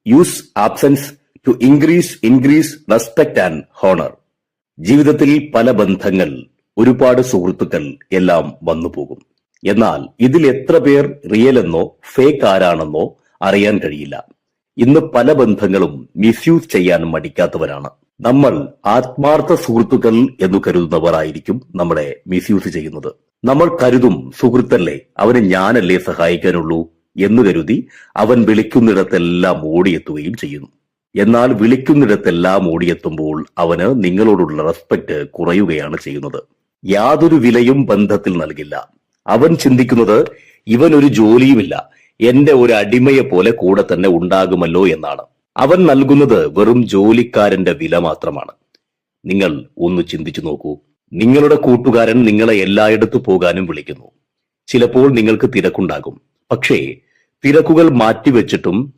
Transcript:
Use absence to increase respect and honour. ജീവിതത്തിൽ പല ബന്ധങ്ങൾ, ഒരുപാട് സുഹൃത്തുക്കൾ എല്ലാം വന്നു പോകും. എന്നാൽ ഇതിൽ എത്ര പേർ റിയൽ എന്നോ ഫേക്ക് ആരാണെന്നോ അറിയാൻ കഴിയില്ല. ഇന്ന് പല ബന്ധങ്ങളും മിസ്യൂസ് ചെയ്യാൻ മടിക്കാത്തവരാണ്. നമ്മൾ ആത്മാർത്ഥ സുഹൃത്തുക്കൾ എന്ന് കരുതുന്നവർ ആയിരിക്കും നമ്മളെ മിസ്യൂസ് ചെയ്യുന്നത്. നമ്മൾ കരുതും സുഹൃത്തല്ലേ, അവന് ഞാനല്ലേ സഹായിക്കാനുള്ളൂ എന്ന് കരുതി അവൻ വിളിക്കുന്നിടത്തെല്ലാം ഓടിയെത്തുകയും ചെയ്യുന്നു. എന്നാൽ വിളിക്കുന്നിടത്തെല്ലാം ഓടിയെത്തുമ്പോൾ അവന് നിങ്ങളോടുള്ള റെസ്പെക്ട് കുറയുകയാണ് ചെയ്യുന്നത്. യാതൊരു വിലയും ബന്ധത്തിൽ നൽകില്ല. അവൻ ചിന്തിക്കുന്നത് ഇവനൊരു ജോലിയുമില്ല, എന്റെ ഒരു അടിമയെ പോലെ കൂടെ തന്നെ ഉണ്ടാകുമല്ലോ എന്നാണ്. അവൻ നൽകുന്നത് വെറും ജോലിക്കാരന്റെ വില മാത്രമാണ്. നിങ്ങൾ ഒന്ന് ചിന്തിച്ചു നോക്കൂ. നിങ്ങളുടെ കൂട്ടുകാരൻ നിങ്ങളെ എല്ലായിടത്തു പോകാനും വിളിക്കുന്നു. ചിലപ്പോൾ നിങ്ങൾക്ക് തിരക്കുണ്ടാകും. പക്ഷേ തിരക്കുകൾ മാറ്റിവെച്ചിട്ടും